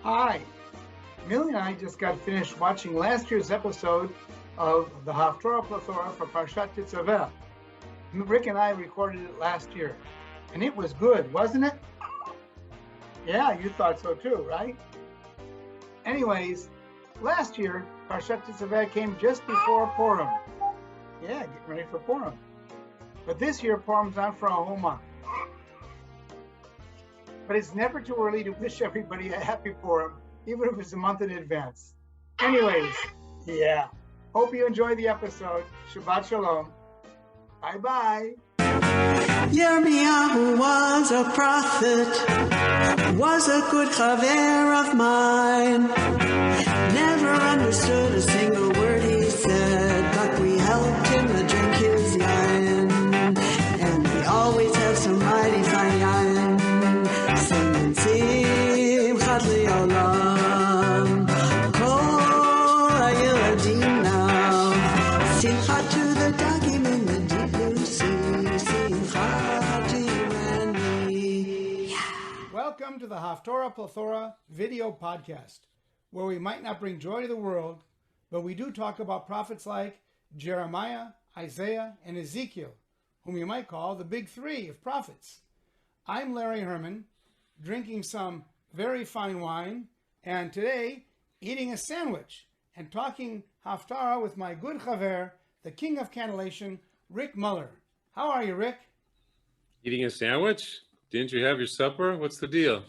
Hi, Millie and I just got finished watching last year's episode of the Haftarah Plethora for Parsha T'zavveh. Rick and I recorded it last year, and it was good, wasn't it? Yeah, you thought so too, right? Anyways, last year, Parsha T'zavveh came just before Purim. Yeah, getting ready for Purim. But this year, Purim's on for a whole month. But it's never too early to wish everybody a happy Purim, even if it's a month in advance. Anyways, yeah. Hope you enjoy the episode. Shabbat Shalom. Bye-bye. Yirmiyahu was a prophet, was a good chaver of mine. Never understood a single word he said, but we helped him to drink his yain. And we always have some mighty fine yain. Singing Simchat Le'olam, Kol HaYiladim now. Simchat to the dogim in the deep blue sea. Simchat to you and me. Welcome to the Haftarah Plethora video podcast, where we might not bring joy to the world, but we do talk about prophets like Jeremiah, Isaiah, and Ezekiel, whom you might call the big three of prophets. I'm Larry Herman, drinking some very fine wine, and today eating a sandwich and talking Haftarah with my good chaver, the king of cannellation, Rick Muller. How are you, Rick? Eating a sandwich? Didn't you have your supper? What's the deal?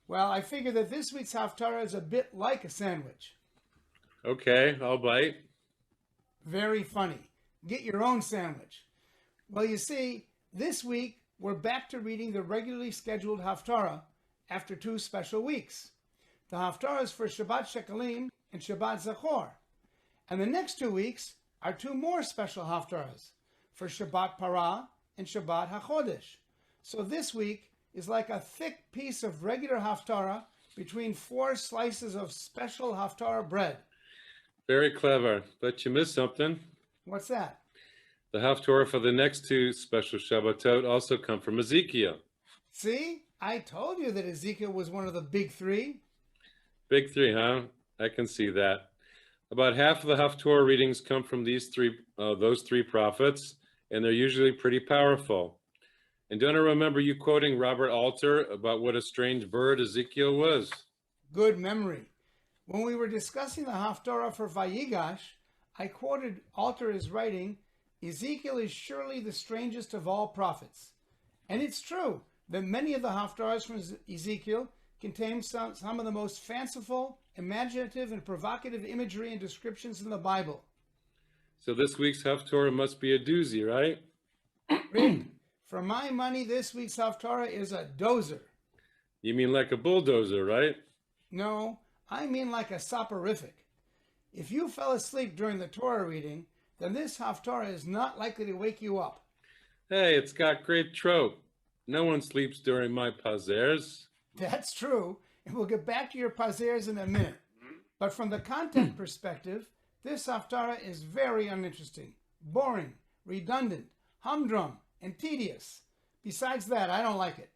Well, I figure that this week's Haftarah is a bit like a sandwich. Okay, I'll bite. Very funny. Get your own sandwich. Well, you see, this week we're back to reading the regularly scheduled Haftarah after two special weeks. The Haftarahs for Shabbat Shekalim and Shabbat Zachor. And the next 2 weeks are two more special Haftarahs for Shabbat Parah and Shabbat HaChodesh. So this week is like a thick piece of regular Haftarah between 4 slices of special Haftarah bread. Very clever, but you missed something. What's that? The Haftarah for the next two special Shabbatot also come from Ezekiel. See? I told you that Ezekiel was one of the big three. Big three, huh? I can see that. About half of the Haftarah readings come from those three prophets, and they're usually pretty powerful. And don't I remember you quoting Robert Alter about what a strange bird Ezekiel was? Good memory. When we were discussing the Haftarah for Vayigash, I quoted Alter as writing, Ezekiel is surely the strangest of all prophets. And it's true that many of the Haftarahs from Ezekiel contain some of the most fanciful, imaginative, and provocative imagery and descriptions in the Bible. So this week's Haftarah must be a doozy, right? Rick, for my money, this week's Haftarah is a dozer. You mean like a bulldozer, right? No, I mean like a soporific. If you fell asleep during the Torah reading, then this Haftarah is not likely to wake you up. Hey, it's got great trope. No one sleeps during my pazers. That's true, and we'll get back to your pazers in a minute. But from the content perspective, this Haftarah is very uninteresting, boring, redundant, humdrum, and tedious. Besides that, I don't like it.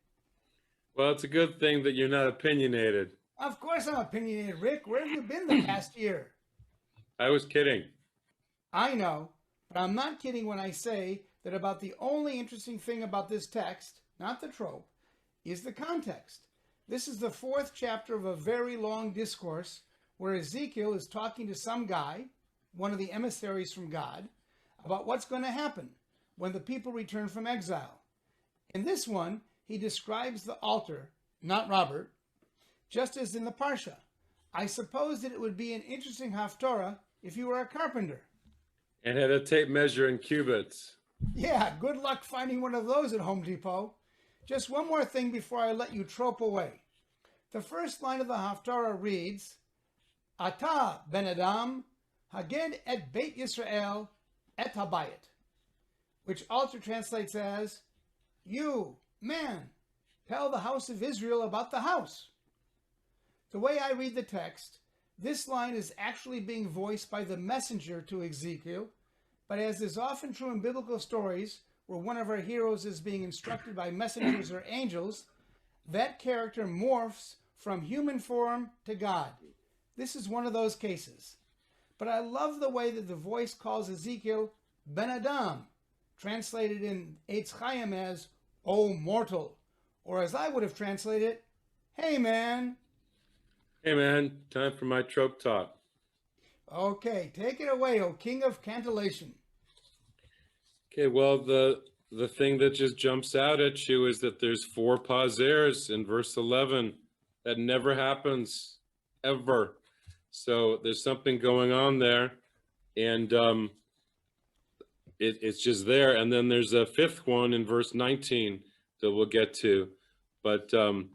Well, it's a good thing that you're not opinionated. Of course I'm opinionated, Rick. Where have you been the past year? I was kidding. I know, but I'm not kidding when I say that about the only interesting thing about this text, not the trope, is the context. This is the 4th chapter of a very long discourse where Ezekiel is talking to some guy, one of the emissaries from God, about what's going to happen when the people return from exile. In this one, he describes the altar, not Robert, just as in the Parsha. I suppose that it would be an interesting Haftarah if you were a carpenter. And had a tape measure in cubits. Yeah, good luck finding one of those at Home Depot. Just one more thing before I let you trope away. The first line of the Haftarah reads, Ata ben Adam, haged et Beit Yisrael et habayit, which Alter translates as, you, man, tell the house of Israel about the house. The way I read the text, this line is actually being voiced by the messenger to Ezekiel, but as is often true in biblical stories, where one of our heroes is being instructed by messengers or angels, that character morphs from human form to God. This is one of those cases. But I love the way that the voice calls Ezekiel Ben Adam, translated in Eitz Chaim as, "O mortal," or as I would have translated it, "Hey man." Hey man, time for my trope talk. Okay, take it away, O king of cantillation. Okay, well, the thing that just jumps out at you is that there's 4 pazers in verse 11. That never happens, ever. So there's something going on there, and it's just there. And then there's a 5th one in verse 19 that we'll get to. But the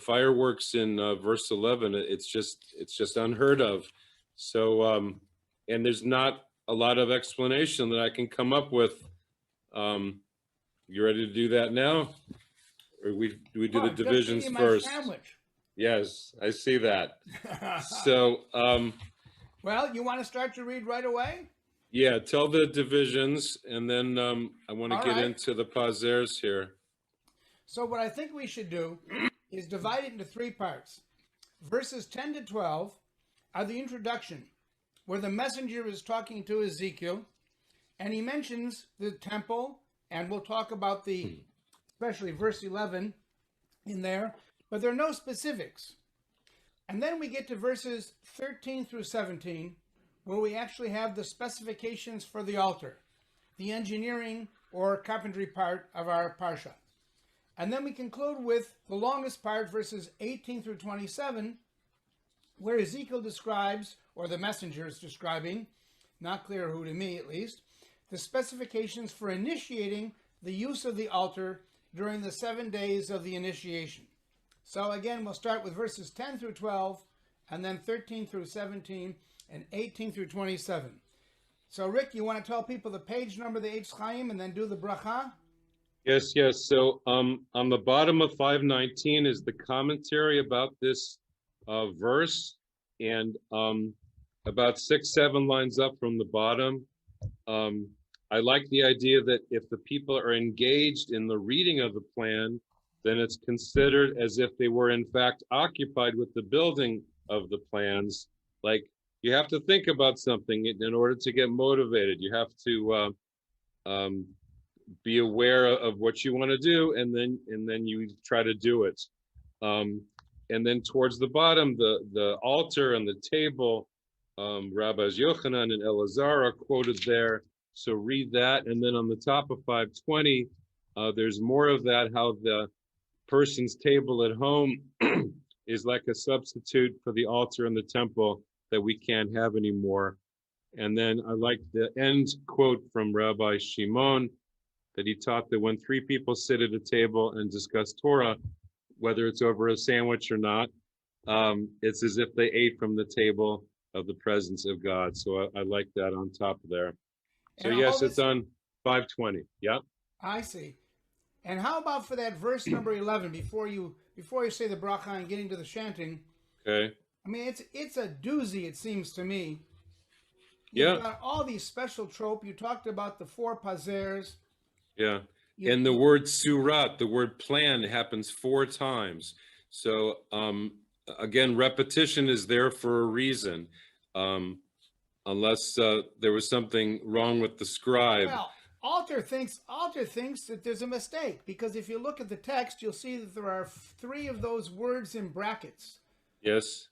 fireworks in verse 11, it's just unheard of. So and there's not a lot of explanation that I can come up with. You ready to do that now, or do we do the divisions first? Sandwich. Yes, I see that. So well, you want to start to read right away? yeah, tell the divisions, and then I want to get right. into the pazers here. So what I think we should do is divide it into 3 parts. Verses 10 to 12 are the introduction, where the messenger is talking to Ezekiel, and he mentions the temple, and we'll talk about especially verse 11 in there, but there are no specifics. And then we get to verses 13 through 17, where we actually have the specifications for the altar, the engineering or carpentry part of our Parsha. And then we conclude with the longest part, verses 18 through 27, where Ezekiel describes, or the messenger is describing, not clear who to me at least, the specifications for initiating the use of the altar during the 7 days of the initiation. So again, we'll start with verses 10 through 12, and then 13 through 17, and 18 through 27. So Rick, you want to tell people the page number of the Eitz Chaim and then do the bracha? Yes. So on the bottom of 519 is the commentary about this verse, and about 6-7 lines up from the bottom. I like the idea that if the people are engaged in the reading of the plan, then it's considered as if they were in fact occupied with the building of the plans. Like, you have to think about something in order to get motivated. You have to be aware of what you want to do, and then you try to do it. And then towards the bottom, the altar and the table, Rabbis Yochanan and Elazar are quoted there. So read that. And then on the top of 520, there's more of that, how the person's table at home is like a substitute for the altar and the temple that we can't have anymore. And then I like the end quote from Rabbi Shimon, that he taught that when 3 people sit at a table and discuss Torah, whether it's over a sandwich or not, it's as if they ate from the table of the presence of God. So I like that on top there. So And yes, it's on 520. Yeah. I see. And how about for that verse number 11, before you say the bracha and getting to the chanting? Okay. I mean, it's a doozy, it seems to me. Yeah. You've got all these special trope. You talked about the 4 pazers. Yeah. And the word surat, the word plan, happens 4 times. So again, repetition is there for a reason, unless there was something wrong with the scribe. Well, Alter thinks that there's a mistake, because if you look at the text, you'll see that there are 3 of those words in brackets. Yes.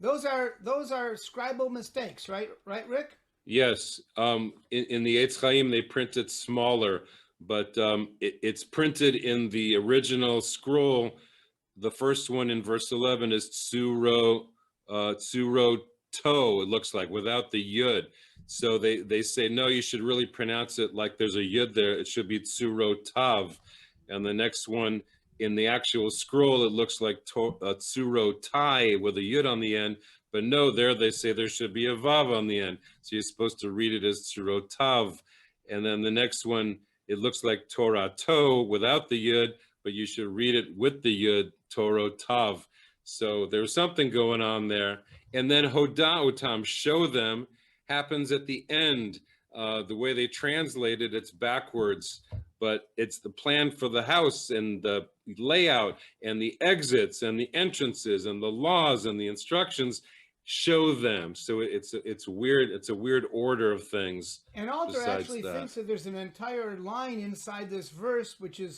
Those are scribal mistakes, right, Rick? Yes. In the Eitz Chaim, they print it smaller, but it's printed in the original scroll. The first one in verse 11 is tsuro to, it looks like, without the yud. So they say, no, you should really pronounce it like there's a yud there. It should be tsuro tav. And the next one in the actual scroll, it looks like tsuro tai with a yud on the end. But no, there they say there should be a vav on the end. So you're supposed to read it as tsuro tav. And then the next one, it looks like Torah to without the yud, but you should read it with the yud, Torah tav. So there's something going on there. And then hoda'otam, show them, happens at the end. The way they translate it, it's backwards. but it's the plan for the house and the layout and the exits and the entrances and the laws and the instructions show them. So it's weird. It's a weird order of things. And author actually thinks that there's an entire line inside this verse which a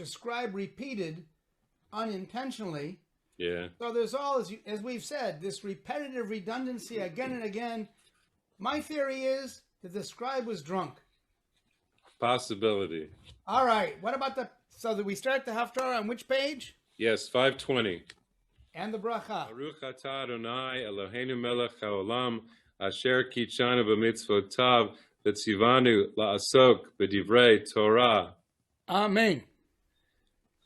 scribe repeated unintentionally. Yeah. So there's all, as we've said, this repetitive redundancy again and again. My theory is that the scribe was drunk. Possibility. All right. What about so that we start the Haftarah on which page? Yes, 520. And the bracha. Baruch atah Adonai Eloheinu melech haolam asher kitshanu b'mitzvotav v'tzivanu la'asok b'divrei Torah. Amen.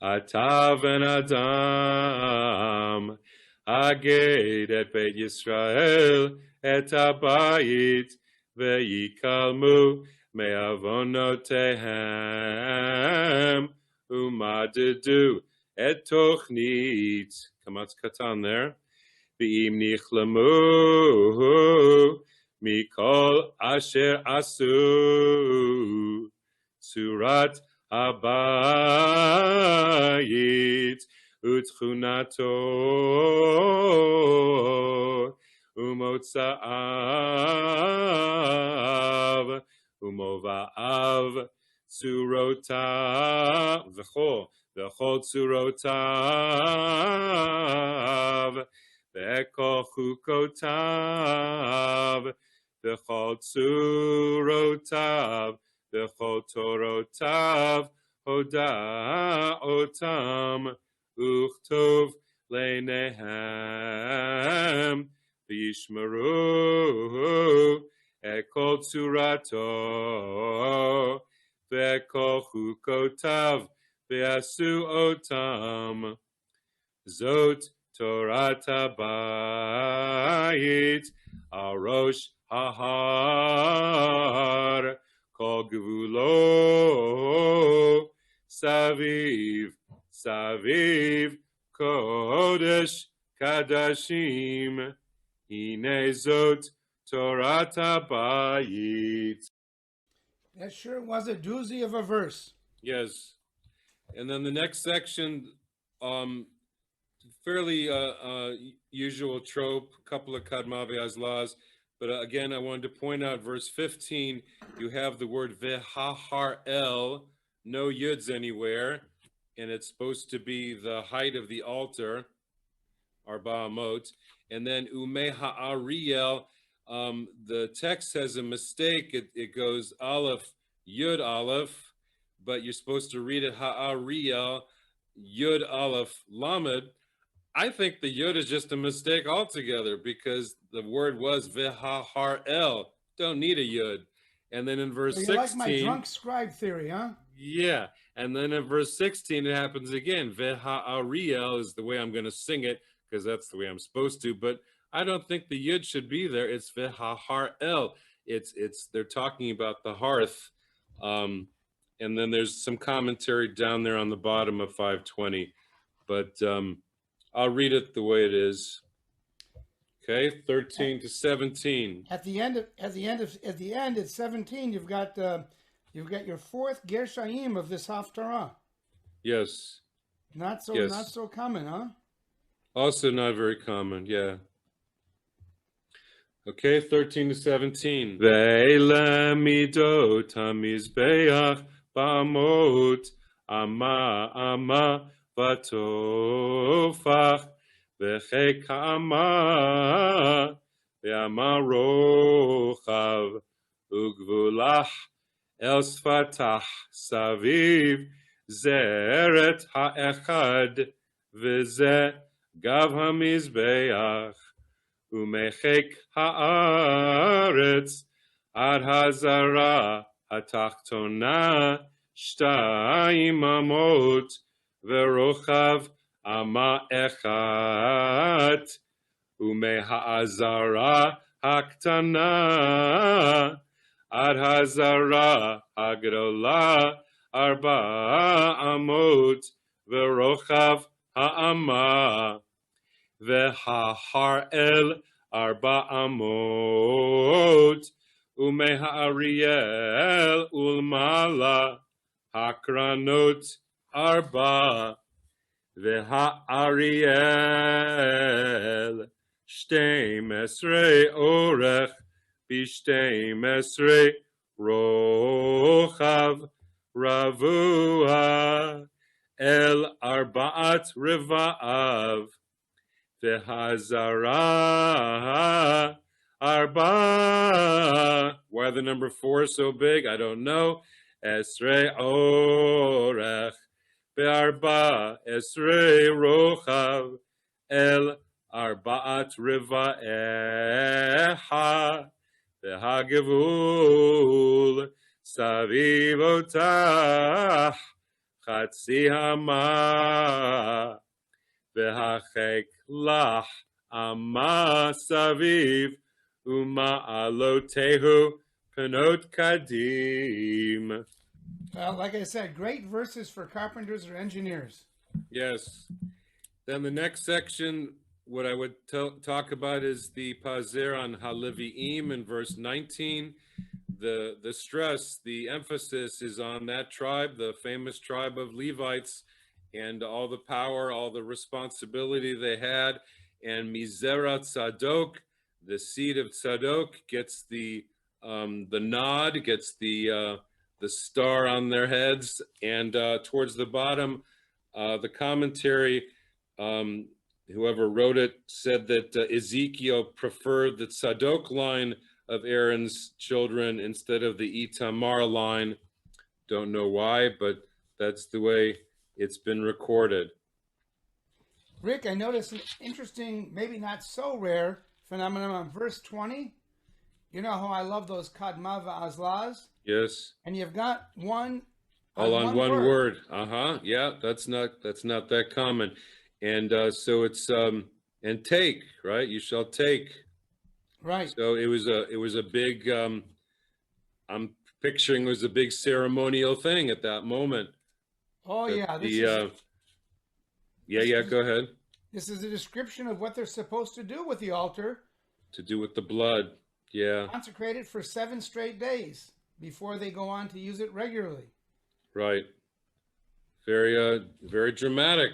Atah ben Adam aged et Beit Yisrael et habayit ve'ikalmu me'avonotehem umadedu et tochnit. Kamatz katan there. Ve'im nichlamu mikol asher asu surat habayit utchunato umotzaav umovaav surotav v'chol tzurotav v'kol chukotav v'chol tzurotav v'chol torotav hoda'otam uchtov leinehem v'yishmeru ekol tzurato v'kol chukotav v'asu otam zot Torat habayit arosh hahar kol gvulo saviv kodesh kadashim hine zot Torat habayit. That sure was a doozy of a verse. Yes. And then the next section, fairly usual trope, a couple of Kadmaviaz laws. But again, I wanted to point out verse 15, you have the word V'hahar-el, no yuds anywhere, and it's supposed to be the height of the altar, Arba Amot. And then Ume Ha'ariel, the text has a mistake. It goes Aleph, Yud Aleph, but you're supposed to read it Ha'ariel, Yud Aleph Lamed. I think the Yud is just a mistake altogether because the word was V'hahar-el. Don't need a Yud. And then in verse 16. Like my drunk scribe theory, huh? Yeah. And then in verse 16, it happens again. V'ha'ariel is the way I'm going to sing it because that's the way I'm supposed to. But I don't think the Yud should be there. It's V'hahar-el. They're talking about the hearth. And then there's some commentary down there on the bottom of 520. But I'll read it the way it is. Okay, 13 to 17. At the end at 17, you've got your fourth Gershaim of this Haftarah. Yes. Not so common, huh? Also not very common, yeah. Okay, 13 to 17. Ve'ele midot hamizbeach ba'amot ama vatofach v'chekama ve'ama rochav ugvulach el sfatach saviv zeret ha'echad v'ze gav hamizbeach umechek haaretz ad hazara hatachtona shtayim amot verochav ama echat umehaazara haktana ad hazara hagdola arba amot verochav haama V'hahar-el arba amot umeha'ariel ulmala Hakranot arba ve'ha'ariel shtei mesrei orech b'shtei mesrei rochav ravua el arba'at reva'av ve'hazara arba. Why the number 4 is so big? I don't know. Esrei orech be'arba esrei rochav el arba'at riva'eha ve'hagevul saviv otach chatzi hama ve'hachek lach ama saviv uma'alotehu penot kadim. Well, like I said, great verses for carpenters or engineers. Yes. Then the next section, what I would talk about is the pazer on Halevi'im in verse 19. The stress, the emphasis is on that tribe, the famous tribe of Levites, and all the power, all the responsibility they had. And Mizera Tzadok, the seed of Tzadok, gets the nod, gets the star on their heads. And towards the bottom, the commentary, whoever wrote it, said that Ezekiel preferred the Tzadok line of Aaron's children instead of the Itamar line. Don't know why, but that's the way it's been recorded. Rick, I noticed an interesting, maybe not so rare phenomenon on verse 20. You know how I love those kadma va'azlaz? Yes. And you've got one all on one word. Yeah, that's not that common. And so it's and take, right? You shall take. Right. So it was a big I'm picturing it was a big ceremonial thing at that moment. Oh yeah. Go ahead. This is a description of what they're supposed to do with the altar. To do with the blood. Yeah. Consecrate it for 7 straight days before they go on to use it regularly. Right. Very very dramatic,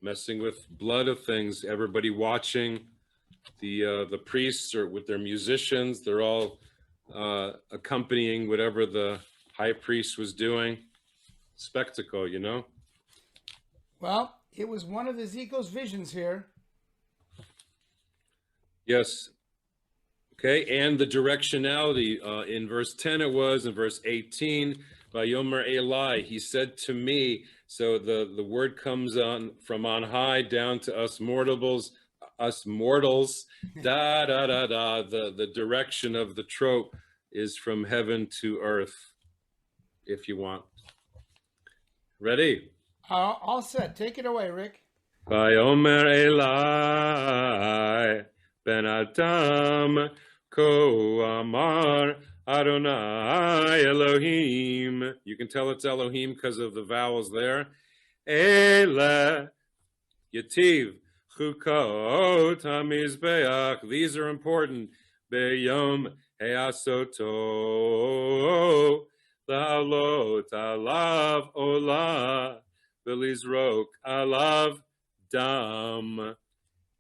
messing with blood of things, everybody watching. The priests are with their musicians, they're all accompanying whatever the high priest was doing. Spectacle, you know? Well, it was one of Ezekiel's visions here. Yes. Okay, and the directionality in verse 10 it was, in verse 18, Vayomer Eli, he said to me. So the word comes on from on high down to us mortals, da da da da. The direction of the trope is from heaven to earth, if you want. Ready? All set. Take it away, Rick. Vayomer Eli ben Adam ko amar Adonai Elohim. You can tell it's Elohim because of the vowels there. Ele Yativ Chukot HaMizbeach. These are important. Beyom Heasoto La'alot Alav Ola V'lizrok Alav Dam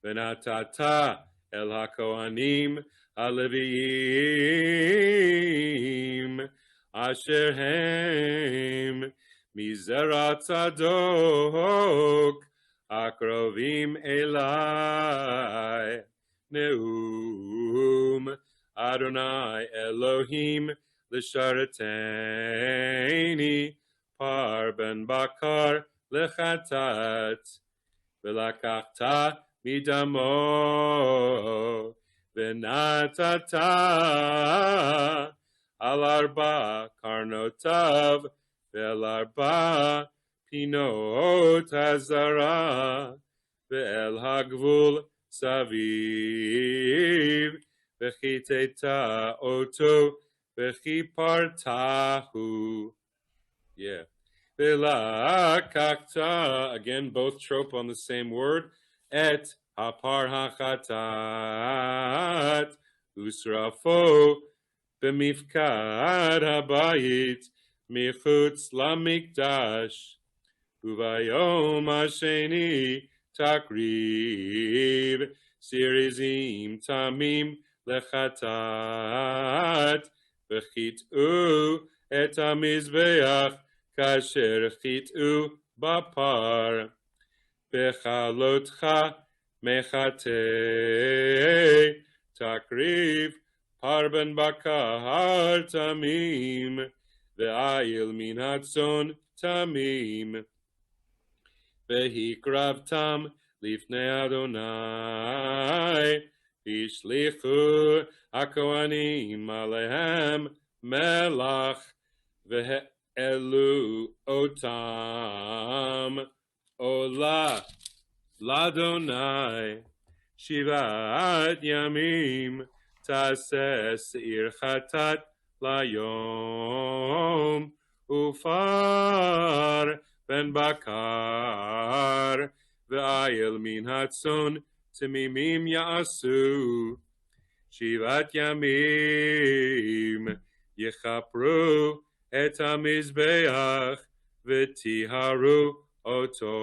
V'natata El HaKohanim Aleviim Asher Hem Mizera Tzadok Akrovim Elai Neum Adonai Elohim L'shareteni Par Ben Bakar Lechatat V'lakachta Midamo V'natata Al Arba Karnotav Ve'al Arba Pinot Hazara Ve'el Hagvul Saviv Ve'chiteta Oto Ve'chipartahu. Yeah. Ve'lakachta, again, both trope on the same word. Et hapar hachatat usrafo b'mifkad habayit michutz lamikdash, uvayom hasheni takriv sirizim tamim lechatat, v'chit'u et hamizbeach kasher chit'u bapar, bechalotcha mechatei takriv parben bakar tamim, ve'ayil min hatzon tamim, vehikravtam lifnei Adonai, ishlichu hakohanim alehem melach, ve'elu otam ola ladonai, shivat yamim taseh seir chatat layom, ufar ben bakar, ve'ayil min hatzon temimim ya'asu, shivat yamim yechapru et hamizbeach, v'tiharu oto,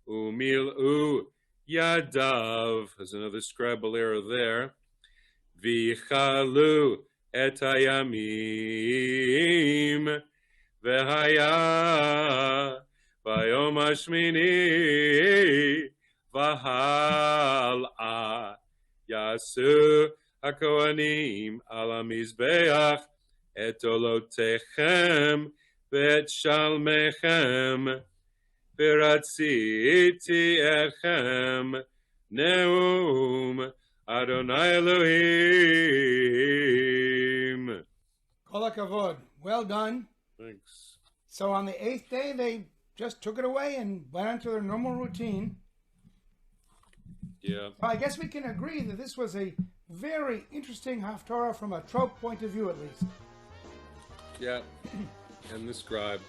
umil'u yadav. There's another scribal error there. V'chalu et hayamim, v'haya vayom hashmini, v'hal'a yasu hakohanim al hamizbeach et olotechem v'et shalmechem, v'ratziti echem neum Adonai Elohim. Kol hakavod. Well done. Thanks. So on the 8th day, they just took it away and went on to their normal routine. Yeah. Well, I guess we can agree that this was a very interesting Haftarah from a trope point of view, at least. Yeah. And the scribe.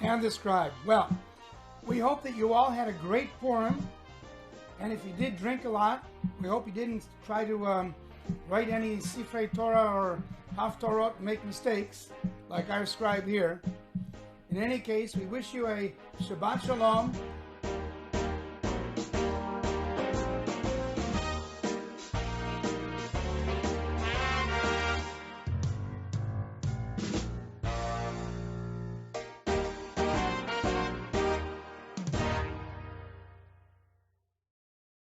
And the scribe. Well, we hope that you all had a great Purim. And if you did drink a lot, we hope you didn't try to write any Sifrei Torah or Haftarot and make mistakes, like our scribe here. In any case, we wish you a Shabbat Shalom